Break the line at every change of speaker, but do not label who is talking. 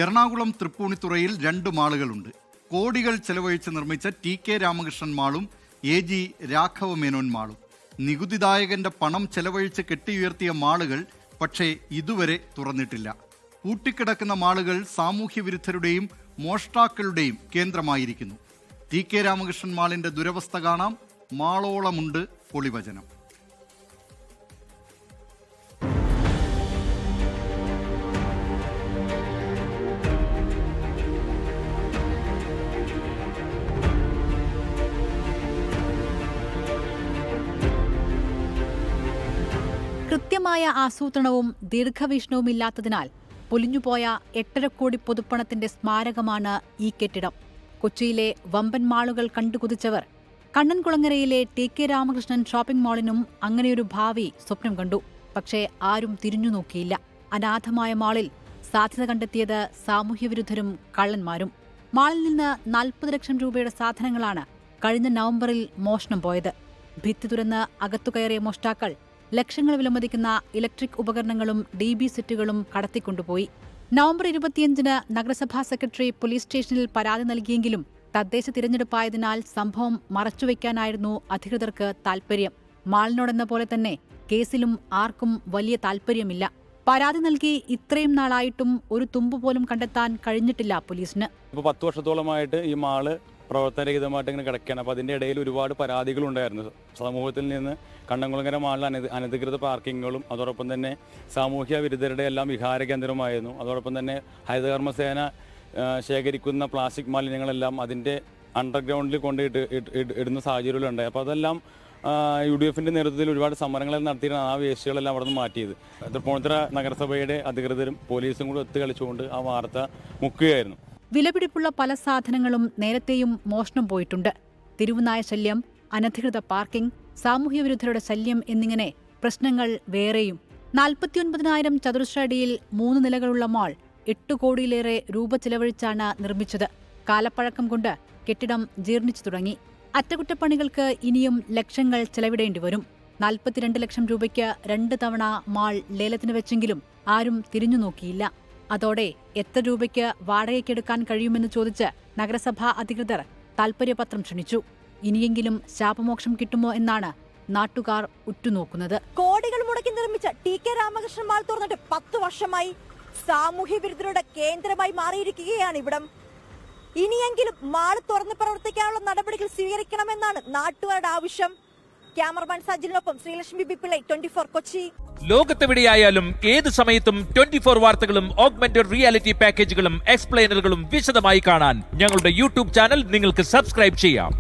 എറണാകുളം തൃപ്പൂണിത്തുറയിൽ 2 മാളുകളുണ്ട്. കോടികൾ ചെലവഴിച്ച് നിർമ്മിച്ച ടി.കെ. രാമകൃഷ്ണൻ മാളും എ.ജി. രാഘവ മേനോൻ മാളും. നികുതിദായകന്റെ പണം ചെലവഴിച്ച് കെട്ടിയുയർത്തിയ മാളുകൾ പക്ഷേ ഇതുവരെ തുറന്നിട്ടില്ല. പൂട്ടിക്കിടക്കുന്ന മാളുകൾ സാമൂഹ്യ വിരുദ്ധരുടെയും മോഷ്ടാക്കളുടെയും കേന്ദ്രമായിരിക്കുന്നു. ടി.കെ. രാമകൃഷ്ണൻ മാളിന്റെ ദുരവസ്ഥ കാണാം. മാളോളമുണ്ട് പൊളിവചനം.
കൃത്യമായ ആസൂത്രണവും ദീർഘവീക്ഷണവുമില്ലാത്തതിനാൽ പൊലിഞ്ഞുപോയ 8.5 കോടി പൊതുപ്പണത്തിന്റെ സ്മാരകമാണ് ഈ കെട്ടിടം. കൊച്ചിയിലെ വമ്പൻ മാളുകൾ കണ്ടുകുതിച്ചവർ കണ്ണൻകുളങ്ങരയിലെ ടി.കെ. രാമകൃഷ്ണൻ ഷോപ്പിംഗ് മാളിനും അങ്ങനെയൊരു ഭാവി സ്വപ്നം കണ്ടു. പക്ഷേ ആരും തിരിഞ്ഞു നോക്കിയില്ല. അനാഥമായ മാളിൽ സാധ്യത കണ്ടെത്തിയത് സാമൂഹ്യവിരുദ്ധരും കള്ളന്മാരും. മാളിൽ നിന്ന് 40 ലക്ഷം രൂപയുടെ സാധനങ്ങളാണ് കഴിഞ്ഞ നവംബറിൽ മോഷണം പോയത്. ഭിത്തി തുറന്ന് അകത്തുകയറിയ മോഷ്ടാക്കൾ ലക്ഷങ്ങൾ വിലമതിക്കുന്ന ഇലക്ട്രിക് ഉപകരണങ്ങളും DB സെറ്റുകളും കടത്തിക്കൊണ്ടുപോയി. നവംബർ 25-ന് നഗരസഭാ സെക്രട്ടറി പോലീസ് സ്റ്റേഷനിൽ പരാതി നൽകിയെങ്കിലും തദ്ദേശ തിരഞ്ഞെടുപ്പായതിനാൽ സംഭവം മറച്ചുവെക്കാനായിരുന്നു അധികൃതർക്ക് താൽപര്യം. മാളിനോടെന്ന പോലെ തന്നെ കേസിലും ആർക്കും വലിയ താൽപര്യമില്ല. പരാതി നൽകി ഇത്രയും നാളായിട്ടും ഒരു തുമ്പ് പോലും കണ്ടെത്താൻ കഴിഞ്ഞിട്ടില്ല പോലീസിന്.
10 വർഷത്തോളമായിട്ട് ഈ മാള് പ്രവർത്തനരഹിതമായിട്ട് ഇങ്ങനെ കിടക്കുകയാണ്. അപ്പോൾ അതിൻ്റെ ഇടയിൽ ഒരുപാട് പരാതികളുണ്ടായിരുന്നു സമൂഹത്തിൽ നിന്ന്. കണ്ണൻകുളങ്ങര മാളിൽ അനധികൃത പാർക്കിങ്ങുകളും അതോടൊപ്പം തന്നെ സാമൂഹ്യ വിരുദ്ധരുടെ എല്ലാം വിഹാര കേന്ദ്രമായിരുന്നു. അതോടൊപ്പം തന്നെ ഹരിതകർമ്മസേന ശേഖരിക്കുന്ന പ്ലാസ്റ്റിക് മാലിന്യങ്ങളെല്ലാം അതിൻ്റെ അണ്ടർഗ്രൗണ്ടിൽ ഇടുന്ന സാഹചര്യങ്ങളുണ്ടായി. അപ്പോൾ അതെല്ലാം UDFിൻ്റെ നേതൃത്വത്തിൽ ഒരുപാട് സമരങ്ങൾ നടത്തിയിട്ടാണ് ആ വേസ്റ്റുകളെല്ലാം അവിടെ നിന്ന് മാറ്റിയത്. തൃപ്പൂണിത്തുറ നഗരസഭയുടെ അധികൃതരും പോലീസും കൂടി ഒത്തുകളിച്ചുകൊണ്ട് ആ വാർത്ത മുക്കുകയായിരുന്നു.
വിലപിടിപ്പുള്ള പല സാധനങ്ങളും നേരത്തെയും മോഷണം പോയിട്ടുണ്ട്. തെരുവുനായ ശല്യം, അനധികൃത പാർക്കിംഗ്, സാമൂഹ്യവിരുദ്ധരുടെ ശല്യം എന്നിങ്ങനെ പ്രശ്നങ്ങൾ വേറെയും. 49,000 ചതുരശ്ര അടിയിൽ 3 നിലകളുള്ള മാൾ 8 കോടിയിലേറെ രൂപ ചെലവഴിച്ചാണ് നിർമ്മിച്ചത്. കാലപ്പഴക്കം കൊണ്ട് കെട്ടിടം ജീർണിച്ചു തുടങ്ങി. അറ്റകുറ്റപ്പണികൾക്ക് ഇനിയും ലക്ഷങ്ങൾ ചെലവിടേണ്ടി വരും. 42 ലക്ഷം രൂപയ്ക്ക് 2 തവണ മാൾ ലേലത്തിന് വെച്ചെങ്കിലും ആരും തിരിഞ്ഞു നോക്കിയില്ല. അതോടെ എത്ര രൂപയ്ക്ക് വാടകയ്ക്കെടുക്കാൻ കഴിയുമെന്ന് ചോദിച്ച് നഗരസഭാ അധികൃതർ താൽപര്യപത്രം ക്ഷണിച്ചു. ഇനിയെങ്കിലും ശാപമോക്ഷം കിട്ടുമോ എന്നാണ് നാട്ടുകാർ ഉറ്റുനോക്കുന്നത്.
കോടികൾ മുടക്കി നിർമ്മിച്ച ടി.കെ. രാമകൃഷ്ണൻ മാൾ തുറന്നിട്ട് 10 വർഷമായി. സാമൂഹ്യ വിരുദ്ധരുടെ കേന്ദ്രമായി മാറിയിരിക്കുകയാണ് ഇവിടം. ഇനിയെങ്കിലും മാൾ തുറന്ന് പ്രവർത്തിക്കാനുള്ള നടപടികൾ സ്വീകരിക്കണമെന്നാണ് നാട്ടുകാരുടെ ആവശ്യം. ക്യാമറമാൻ സജിലിനൊപ്പം ശ്രീലക്ഷ്മി പിള്ളൈ, 24 കൊച്ചി.
ലോകത്തെവിടെയായാലും ഏത് സമയത്തും 24 വാർത്തകളും ഓഗ്മെന്റഡ് റിയാലിറ്റി പാക്കേജുകളും എക്സ്പ്ലെയിനറുകളും വിശദമായി കാണാൻ ഞങ്ങളുടെ YouTube ചാനൽ നിങ്ങൾക്ക് സബ്സ്ക്രൈബ് ചെയ്യാം.